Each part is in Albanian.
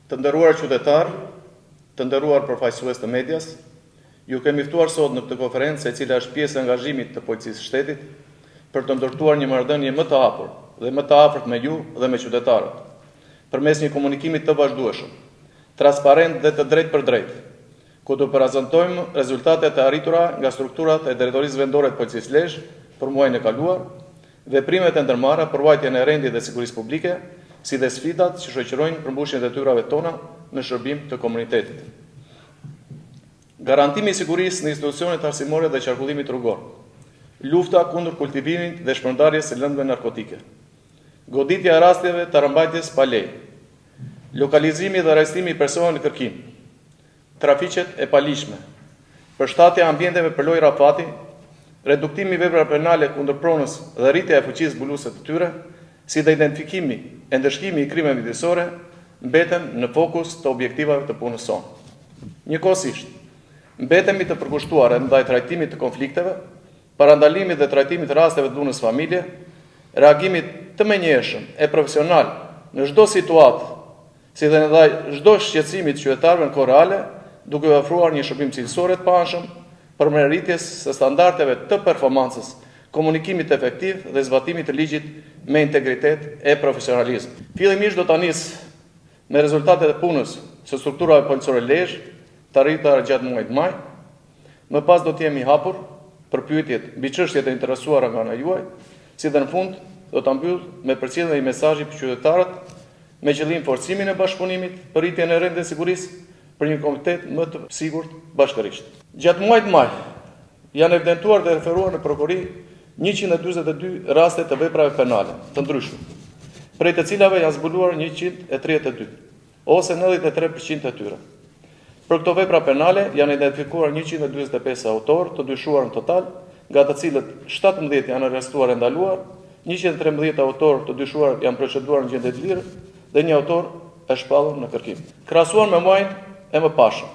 Të nderuar qytetar, të nderuar përfaqësues të medias, ju kemi ftuar sot në këtë konferencë, e cila është pjesë e angazhimit të policisë së shtetit, për të ndërtuar një marrëdhënie më të hapur dhe më të afërt me ju dhe me qytetarët, përmes një komunikimi të vazhdueshëm, transparent dhe të drejtë për drejtë, ku do prezantojmë rezultatet e arritura nga strukturat e Drejtorisë Vendore të Policisë Lezhë për muajin e kaluar, veprimet e ndërmarra për ruajtjen e rendit dhe sigurisë publike, si dhe sfidat që shoqërojnë përmbushjen e detyrave tona në shërbim të komunitetit. Garantimi i sigurisë në institucionet arsimore dhe qarkullimit rrugor, lufta kundër kultivimit dhe shpërndarjes së lëndëve narkotike, goditja e rasteve të rrëmbajtjes pa leje, lokalizimi dhe arrestimi i personave në kërkim, trafiqet e palishme, përshtatja ambienteve për lojë rafati, reduktimi i veprave penale kundër pronës dhe rritja e fuqisë zbuluese të tyre, si dhe identifikimi e ndëshkimi i krimeve mjedisore, mbeten në fokus të objektivave të punës sonë. Njëkohësisht, mbetemi të përkushtuar ndaj trajtimit të konflikteve, parandalimit dhe trajtimit të rasteve të dhunës familje, reagimit të menjëhershëm e profesional në çdo situatë, si dhe ndaj çdo shqetësimi të qytetarëve në kohë reale, duke ofruar një shërbim cilësor të paanshëm për rritjes së standardeve të performancës, komunikimit efektiv dhe zbatimit të ligjit me integritet e profesionalizëm. Fillimisht do ta nis me rezultatet e punës së strukturave policore Lezhë të arritura gjatë muajit maj. Më pas do të jemi hapur për pyetjet mbi çështjet e interesuara nga ana juaj, si dhe në fund do ta mbyll me përcjelljen e një mesazhi për qytetarët me qëllim forcimin e bashkëpunimit për rritjen e rendit të sigurisë për një komunitet më të sigurt bashkërisht. Gjatë muajit maj janë evidentuar dhe referuar në prokurori 142 raste të veprave penale të ndryshme, prej të cilave janë zbuluar 132, ose 93% e tyre. Për këto vepra penale janë identifikuar 145 autor të dyshuar në total, nga të cilët 17 janë arrestuar e ndaluar, 113 autor të dyshuar janë proceduar në gjendje të lirë dhe një autor është shpallur në kërkim. Krahasuar me muajin e mëparshëm,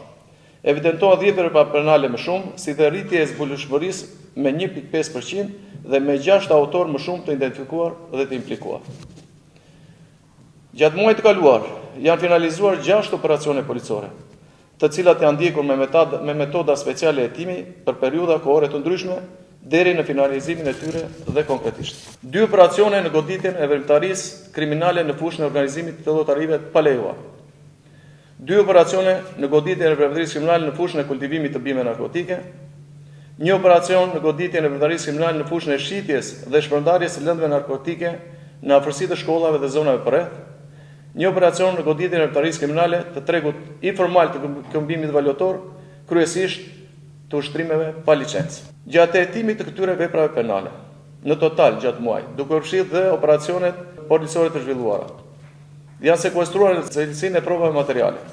evidentohen 10 vepra penale më shumë, si dhe rritje e zbulueshmërisë me 1.5% dhe me 6 autor më shumë të identifikuar dhe të implikuar. Gjatë muajit të kaluar janë finalizuar 6 operacione policore, të cilat janë ndjekur me metoda speciale hetimi për periudha kohore të ndryshme deri në finalizimin e tyre dhe konkretisht. 2 operacione në goditjen e veprimtarisë kriminale në fushën e organizimit të llotarive të palejuar. 2 operacione në goditjen e veprimtarisë kriminale në fushën e kultivimit të bimeve narkotike. 1 operacion në goditjen e veprimtarisë kriminale në fushën e shitjes dhe shpërndarjes së lëndëve narkotike në afërsi të shkollave dhe zonave përreth. 1 operacion në goditjen e veprimtarisë kriminale të tregut informal të këmbimit valutor, kryesisht të ushtrimeve pa licencë. Gjatë hetimit të këtyre veprave penale, në total gjatë muajit, duke përfshirë dhe operacionet policore të zhvilluara, janë sekuestruar në cilësinë e provave materiale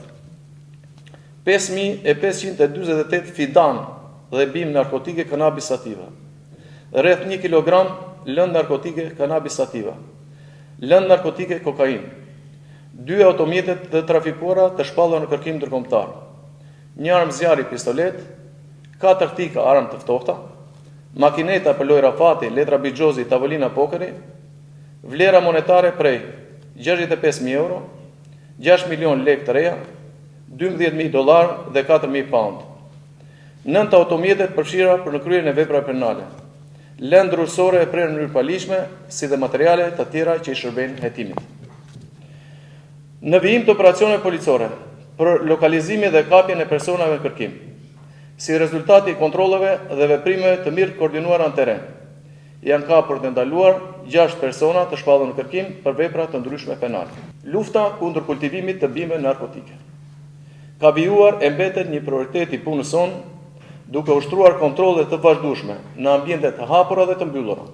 5548 fidan dhe bim narkotike kanabis sativa, rreth 1 kg lëndë narkotike kanabis sativa, lëndë narkotike kokain, 2 automjetet të trafikuara të shpallura në kërkim ndërkombëtar, 1 armë zjarri pistolet, 4 tika armë të ftohta, makineta për lojë rafati, letra bixhozi, tavolina pokeri, vlera monetare prej 65.000 euro, 6 milion lekë të reja, $12.000 dhe 4.000 pound. 9 automjetet përfshira për në kryerjen e veprave penale, lëndë rrugësore e prerë në mënyrë palishme, si dhe materiale të tjera që i shërbejnë hetimit. Në vijim të operacione policore për lokalizimin dhe kapjen e personave në kërkim, si rezultati i kontrolleve dhe veprimeve të mirë koordinuara në terren, janë kapur dhe ndaluar 6 persona të shpallur në kërkim për vepra të ndryshme penale. Lufta kundër kultivimit të bimeve narkotike ka vijuar e mbetet një prioritet i punës sonë, duke ushtruar kontrolle të vazhdueshme në ambiente të hapura dhe të mbyllura,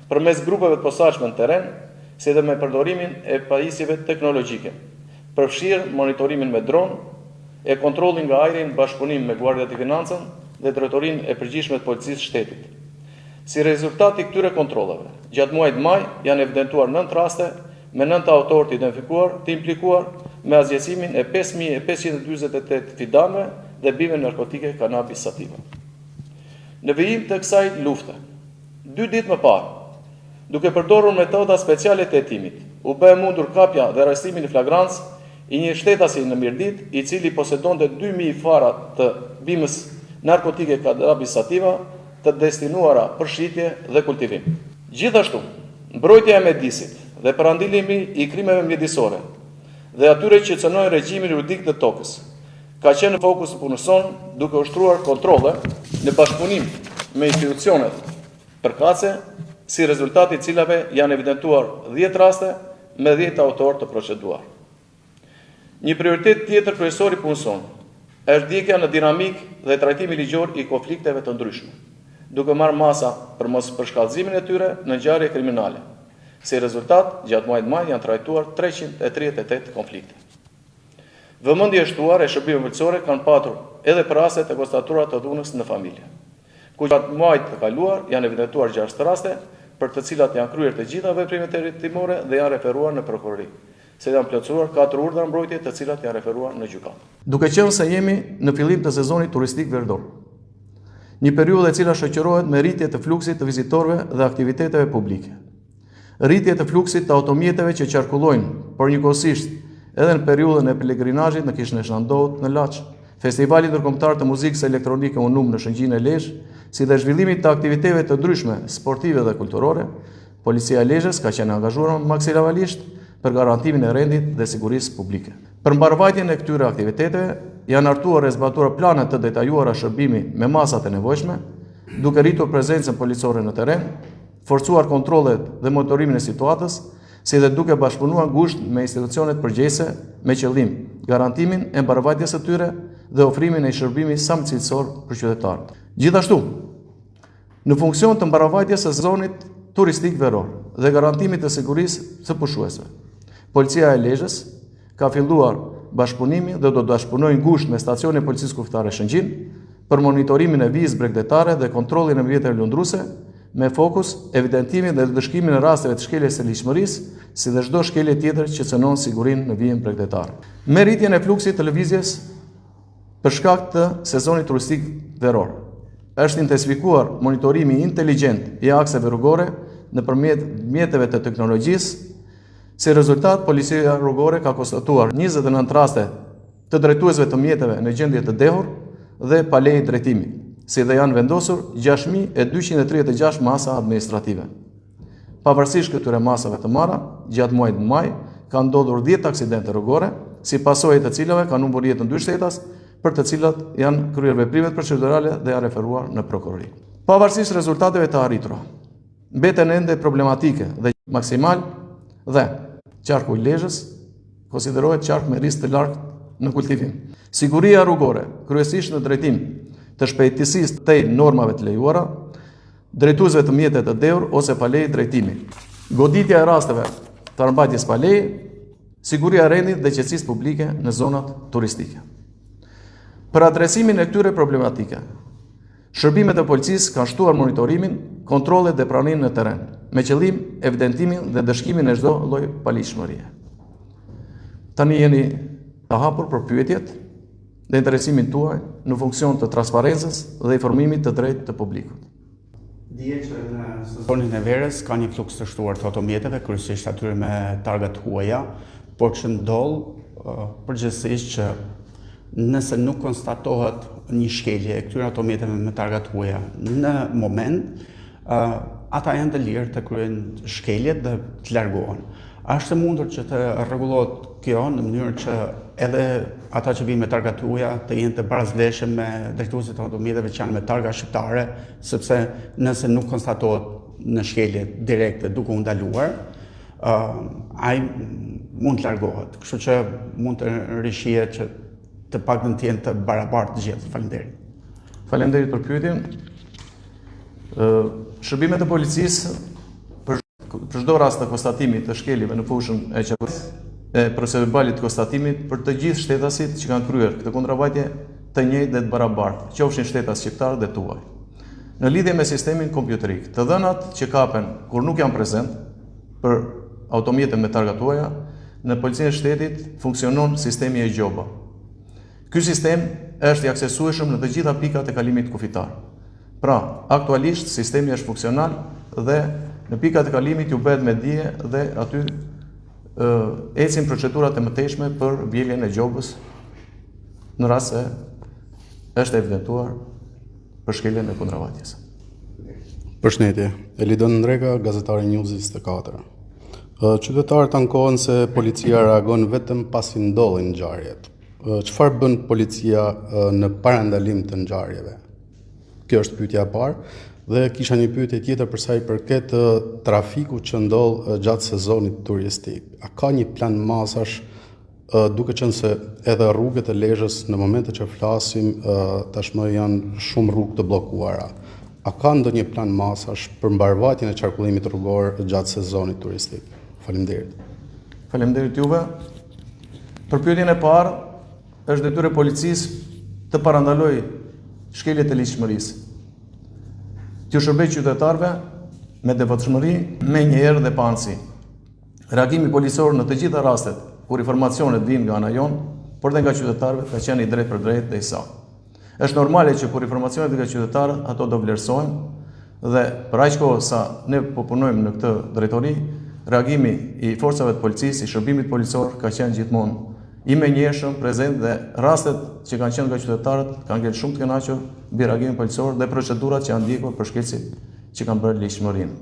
përmes grupeve të posaçme në terren, si dhe me përdorimin e pajisjeve teknologjike, përfshirë monitorimin me dron, e kontrollin nga ajri në bashkëpunim me Guardia të Financën dhe Drejtorinë e Përgjithshme të Policisë së Shtetit. Si rezultat i këtyre kontrolleve, gjatë muajit maj janë evidentuar 9 raste me 9 autorë të identifikuar, të implikuar me azgjesimin e 5548 fidanëve dhe bimeve narkotike kanabis sativa. Në vijim të kësaj lufte, 2 ditë më parë, duke përdorur metoda speciale të hetimit, u bë mundur kapja dhe arrestimi në flagrancë i një shtetasi në Mirdit, i cili posedonte 2000 fara të bimës narkotike kanabis sativa të destinuara për shitje dhe kultivim. Gjithashtu, mbrojtja e mjedisit dhe parandalimi i krimeve mjedisore dhe atyre që cënojnë regjimin juridik të tokës ka qenë në fokus të punës sonë, duke ushtruar kontrole në bashkëpunim me institucionet përkatëse, si rezultati i cilave janë evidentuar 10 raste me 10 autor të proceduar. Një prioritet tjetër kryesor i punës sonë është ndjekja në dinamik dhe trajtimi ligjor i konflikteve të ndryshme, duke marrë masa për mos përshkallëzimin e tyre në ngjarje kriminale. Si rezultat, gjatë muajit maj janë trajtuar 338 konflikte. Vëmendje e shtuar e shërbimeve përgjithësore kanë patur edhe për rastet e konstatuara të dhunës në familje, ku gjatë muajit të kaluar janë evidentuar 6 raste, për të cilat janë kryer të gjitha veprimet hetimore dhe janë referuar në prokurori, se janë plotësuar 4 urdhra mbrojtje të cilat janë referuar në gjykatë. Duke qenë se jemi në fillim të sezonit turistik verdor, një periudhë e cila shoqërohet me rritje të fluksit të vizitorëve dhe aktiviteteve publike, rritje të fluksit të automjeteve që qarkullojnë, por njëkohësisht edhe në periudhën e pelegrinazhit në Kishën e Shandot në Laç, Festivali ndërkombëtar të muzikës elektronike Unum në Shëngjin e Lezhë, si dhe zhvillimit të aktiviteteve të ndryshme sportive dhe kulturore, Policia e Lezhës ka qenë angazhuar maksimalisht për garantimin e rendit dhe sigurisë publike. Për mbarvajtjen e këtyre aktiviteteve janë hartuar e zbatuar plane të detajuara shërbimi me masat e nevojshme, duke rritur prezencën policore në terren, forcuar kontrollet dhe monitorimin e situatës, si dhe duke bashkëpunuar ngushtë me institucionet përgjegjëse me qëllim garantimin e mbarvajtjes së tyre dhe ofrimin e shërbimi sa më cilësor për qytetarët. Gjithashtu, në funksion të mbarvajtjes së sezonit turistik veror dhe garantimit të sigurisë së pushuesve, Policia e Lezhës ka filluar bashkëpunimin dhe do të bashkëpunojë ngushtë me stacionin e Policisë Kuftare Shëngjin për monitorimin e vizë bregdetare dhe kontrollin e mjeteve lundruese, me fokus evidentimin dhe dëshkimin e rasteve të shkeljes së ligjshmërisë, si dhe çdo shkelje tjetër që cënon sigurinë në vijën bregdetare. Me rritjen e fluksit të lëvizjes për shkak të sezonit turistik veror, është intensifikuar monitorimi inteligjent i akseve rrugore nëpërmjet mjeteve të teknologjisë. Si rezultat, Policia rrugore ka konstatuar 29 raste të drejtuesve të mjeteve në gjendje të dehur dhe pa leje drejtimi, si dhe janë vendosur 6.236 masa administrative. Pavarësisht këtyre masave të marra, gjatë muajit maj ka ndodhur 10 aksidente rrugore, si pasojë të cilave kanë humbur jetën 2 shtetas, për të cilat janë kryer veprimet procedurale dhe janë referuar në prokurori. Pavarësisht rezultateve të arritura, mbeten ende problematike dhe maksimal dhe qarku i Lezhës konsiderohet qark me rrizë të lartë në kultivim. Siguria rrugore, kryesisht në drejtim të shpejtësisë tej normave të lejuara, drejtuesve të mjetet të dehur ose pa leje drejtimi, goditja e rasteve të armbajtjes pa leje, siguria e rendit dhe qetësisë publike në zonat turistike. Për adresimin e këtyre problematike, shërbimet e policisë kanë shtuar monitorimin, kontrollet dhe pranimin në terren, me qëllim evidentimin dhe dëshkimin e çdo lloj paligjshmërie. Tani jeni të hapur për pyetjet dhe interesimin tuaj në funksion të transparencës dhe informimit të drejtë të publikut. Dihet që në sezonin e verës ka një fluks të shtuar të automjeteve, kryesisht atyre me targa të huaja, por që ndodh përgjithsisht që nëse nuk konstatohet një shkelje e këtyre automjeteve me targa të huaja në moment, ata janë të lirë të kryejnë shkeljet dhe të largohen. Është e mundur që të rregullohet kjo në mënyrë që edhe ata që vinë me targa të huaja të jenë të barazleshëm me drejtuesit të automjeteve që janë me targa shqiptare, sepse nëse nuk konstatohet në shkelje direkte duke u ndaluar, ai mund të largohet. Kështu që mund të rishihet që të paktën të jenë të barabartë të gjithë. Faleminderit. Faleminderit për pyetjen. Shërbimet e policisë për çdo rast të konstatimit të shkeljeve në fushën e qarkullimit e procedurit të konstatimit për të gjithë shtetasit që kanë kryer këtë kundërvajtje të njëjtë dhe të barabartë, qofshin shtetas shqiptar dhe tuaj. Në lidhje me sistemin kompjuterik, të dhënat që kapen kur nuk janë prezent për automjetet me targa tuaja, në Policinë e Shtetit funksionon sistemi e gjoba. Ky sistem është i aksesueshëm në të gjitha pikat e kalimit kufitar. Pra, aktualisht sistemi është funksional dhe në pikat e kalimit ju bëhet me dije dhe aty ecin procedurat e mëtejshme për vjeljen e gjobës në rast se është evidentuar përshkeljen e kundërvajtjes. Përshëndetje, Elidon Ndreka, gazetari News 24. Qytetarët ankohen se policia reagon vetëm pasi ndodhin ngjarjet. Çfarë bën policia në parandalim të ngjarjeve? Kjo është pyetja e parë. Dhe kisha një pyetje tjetër për sa i përket trafikut që ndodh gjatë sezonit turistik. A ka një plan masash, duke qenë se edhe rrugët e Lezhës në momentet që flasim tashmë janë shumë rrugë të bllokuara. A ka ndonjë plan masash për mbarvajtjen e qarkullimit rrugor gjatë sezonit turistik? Faleminderit. Faleminderit juve. Për pyetjen e parë, është detyrë e policisë të parandalojë shkeljet e ligjshmërisë. T'ju shërbej qytetarëve me devotshmëri, me njëherë dhe pa anësi. Reagimi policor në të gjitha rastet kur informacionet vijnë nga ana jonë, por dhe nga qytetarëve ka qenë i drejtë për drejtë dhe i saktë. Është normale që kur informacionet nga qytetarët ato do vlerësohen dhe për aq kohë sa ne po punojmë në këtë drejtori, reagimi i forcave të policisë, i shërbimit policor ka qenë gjithmonë i menjëhershëm, prezent dhe rastet që kanë qenë nga qytetarët kanë qenë shumë të kënaqur mbi reagimin policor dhe procedurat që janë ndjekur për shkelësit që kanë bërë ligjshmërinë.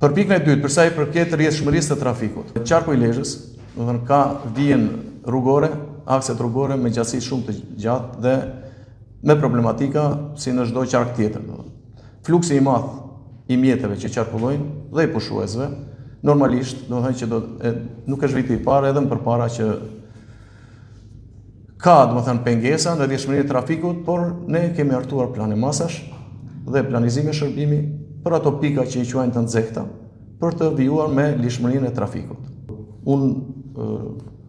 Për pikën e dytë, për sa i përket rrjedhshmërisë të trafikut, qarku i Lezhës, do të thënë ka vijën rrugore, akset rrugore me gjatësi shumë të gjatë dhe me problematika si në çdo qark tjetër. Fluksi i madh i mjeteve që qarkullojnë dhe i pushuesve, normalisht, do të thënë që nuk është viti i parë, edhe më përpara që ka, do të thënë, pengesa në rrjedhshmërinë e trafikut, por ne kemi hartuar plane masash dhe planizime shërbimi për ato pika që i quajnë të nxehta, për të vijuar me ligjshmërinë e trafikut. Unë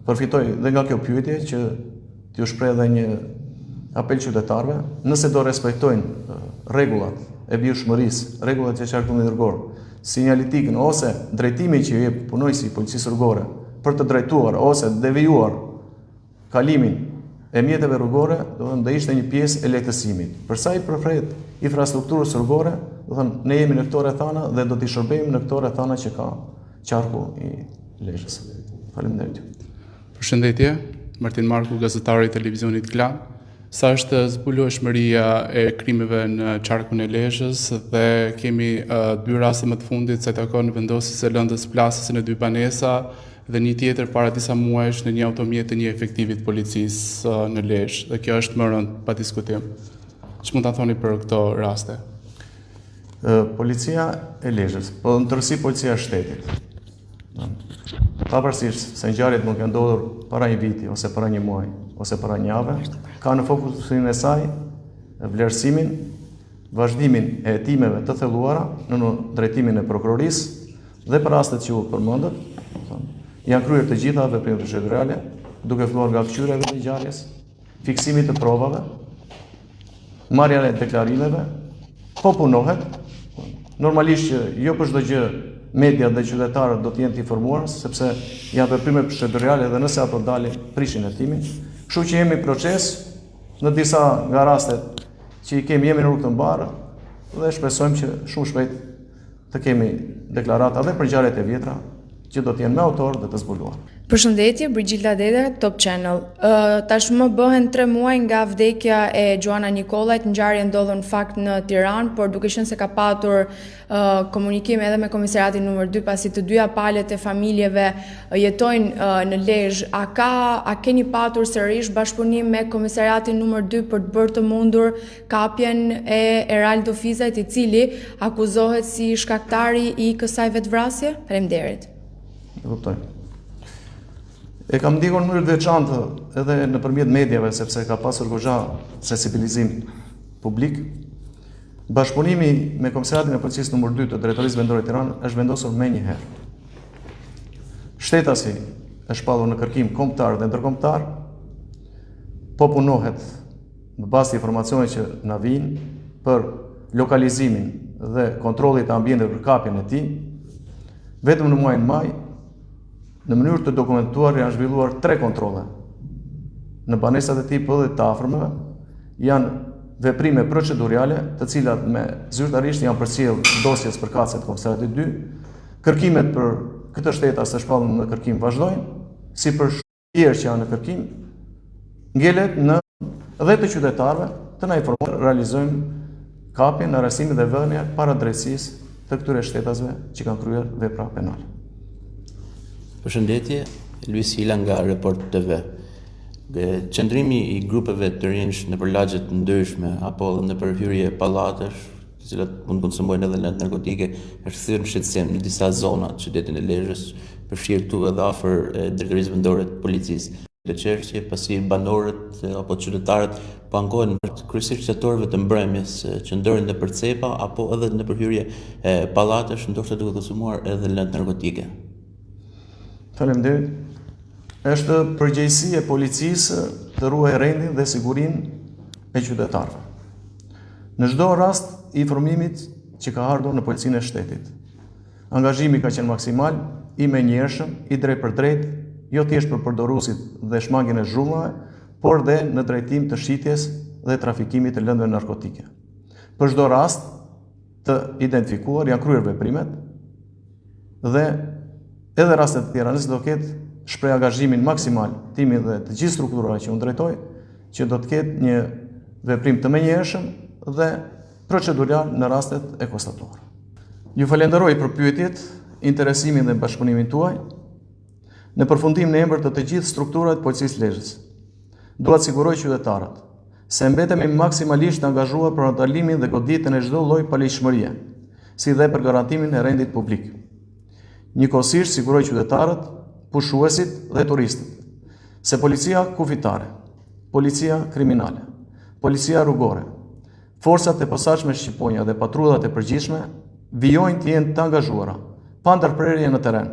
përfitoj dhe nga kjo pyetje që t'ju shpreh edhe një apel qytetarëve, nëse do respektojnë rregullat e vijshmërisë, rregullat e qarkullimit rrugor, sinjalitikën ose drejtimin që jep punojësi i policisë rrugore për të drejtuar ose devijuar kalimin e mjeteve rrugore, do të thënë ishte një pjesë e lehtësimit. Për sa i përfshet infrastrukturës rrugore, do të thënë ne jemi në këto rrethana dhe do t'i shërbejmë në këto rrethana që ka qarku i Lezhës. Faleminderit. Përshëndetje, Martin Marku, gazetari i televizionit Klan. Sa është zbulueshmëria e krimeve në qarkun e Lezhës dhe kemi dy raste më të fundit se takon vendosjes së lëndës plasëse në dy banesa dhe një tjetër para disa muajsh në një automjet të një efektivit policisë në Lezhë. Dhe kjo është më rënd pa diskutim. Ç'mund ta thoni për këto raste? Policia e Lezhës, po në tërësi policia e shtetit. Pavarësisht se ngjarjet mund të ndodhur para një viti ose para një muaji ose para një jave, ka në fokusin e saj vlerësimin, vazhdimin e hetimeve të thelluara në drejtimin e prokurorisë dhe për rastet që u përmendët, janë kryer të gjitha veprimet procedurale, duke filluar nga kthyrja e ngjarjes, fiksimi të provave, marrja e deklarimeve, po punohet. Normalisht që jo për çdo gjë media dhe qytetarët do të jenë të informuar, sepse janë veprime procedurale dhe nëse ato dalin, prishin hetimin. Kështu që jemi proces në disa nga rastet që jemi në rrugë të mbarë dhe shpresojmë që shumë shpejt të kemi deklarata dhe për ngjarjet e vjetra që do të jenë me autor dhe të zbuluar. Përshëndetje, Brigilda Deda, Top Channel. Tashmë bëhen 3 muaj nga vdekja e Gjoana Nikolajt, ngjarja ndodhur në fakt në Tiranë, por duke qenë se ka patur komunikim edhe me komisariatin numër 2, pasi të dyja palët e familjeve jetojnë në Lezhë, a keni patur sërish bashkëpunim me komisariatin numër 2 për të bërë të mundur kapjen e Eraldo Fizajt, i cili akuzohet si shkaktari i kësaj vetvrasje? Faleminderit. E kuptoj. E kam ndjekur në mënyrë të veçantë edhe nëpërmjet mediave, sepse ka pasur goxha sensibilizim publik. Bashkëpunimi me Komisariatin e Policisë numër 2 të Drejtorisë Vendore Tiranë është vendosur më një herë. Shtetasi është shpallur në kërkim kombëtar dhe ndërkombëtar, po punohet në bazë të informacioneve që na vijnë për lokalizimin dhe kontrollit të ambientit për kapjen e tij. Vetëm në muajin maj, në mënyrë të dokumentuar janë zhvilluar 3 kontrolle. Në banesat e tij po dhe të afërmeve janë veprime procedurale, të cilat me zyrtarisht janë përcjell dosjes përkatëse të Komisariatit 2, kërkimet për këtë shteta se shpallën në kërkim vazhdojnë, si për tjerë që janë në kërkim, ngelet në dhe të qytetarëve të na informojnë, realizojmë kapjen, arrestimin dhe vënia para drejtësisë të këtyre shtetasve që kanë kryer vepra penale. Përshëndetje, Luis Hila nga Report TV. Qëndrimi i grupeve të rinj në përlagje të ndryshme apo në përhyrje pallatesh, të cilat mund të konsumojnë edhe lëndë narkotike, është thyrë në shqetësim në disa zona të qytetit e Lezhës, përfshirë këtu edhe afër drejtorisë vendore të policisë. Leqerqe, pasi banorët apo qytetarët po ankohen kryesisht qytetarëve të mbrëmjes që ndërrin në përcepa apo edhe në përhyrje pallatesh, ndoshta duke konsumuar edhe lëndë narkotike. Faleminderit. Është përgjegjësi e policisë të ruajë rendin dhe sigurinë e qytetarëve. Në çdo rast i informimit që ka ardhur në policinë e shtetit, angazhimi ka qenë maksimal, i menjëhershëm, i drejt për drejt, jo thjesht për përdoruesit dhe shmangjen e zhurmave, por dhe në drejtim të shitjes dhe trafikimit të lëndëve narkotike. Për çdo rast të identifikuar janë kryer veprimet dhe edhe rastet të tjera nëse do ketë shpreh angazhimin maksimal timi dhe të gjithë strukturave që unë drejtoj, që do të ketë një veprim të menjëhershëm dhe procedural në rastet e konstatuara. Ju falenderoj për pyetjet, interesimin dhe bashkëpunimin tuaj. Në përfundim në emër të gjithë strukturave të policisë Lezhës, dua të siguroj qytetarët se mbetemi maksimalisht të angazhuar për ndalimin dhe goditjen e çdo lloji paligjshmërie, si dhe për garantimin e rendit publik. Njëkohësisht siguroj qytetarët, pushuesit dhe turistët se policia kufitare, policia kriminale, policia rrugore, forcat e posaçme shqiponja dhe patrullat e përgjithshme vijojnë të jenë të angazhuara, pa ndërprerje në terren,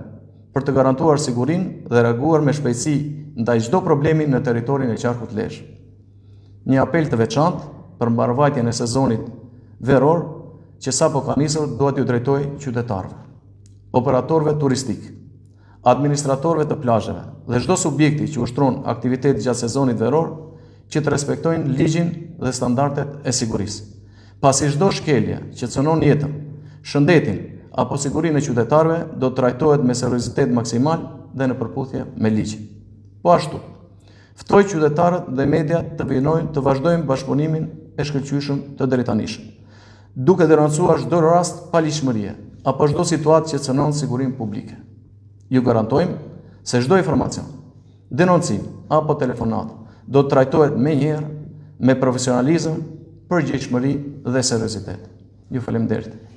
për të garantuar sigurinë dhe reaguar me shpejtësi ndaj çdo problemi në territorin e qarkut Lezhë. Një apel të veçantë për mbarvajtjen e sezonit veror që sapo ka nisur duhet t'ju drejtoj qytetarëve, operatorëve turistik, administratorëve të plazheve dhe çdo subjekti që ushtron aktivitet gjatë sezonit veror që të respektojnë ligjin dhe standardet e sigurisë. Pasi çdo shkelje që cënon jetën, shëndetin apo sigurinë e qytetarëve do të trajtohet me seriozitet maksimal dhe në përputhje me ligjin. Po ashtu, ftoj qytetarët dhe mediat të vijojnë të vazhdojmë bashkëpunimin e shkëlqyeshëm të drejtanishëm, duke denoncuar çdo rast paligjshmërie apo çdo situatë që cënon sigurinë publike. Ju garantojmë se çdo informacion, denoncim apo telefonat do të trajtohet menjëherë me profesionalizëm, përgjegjësi dhe seriozitet. Ju faleminderit.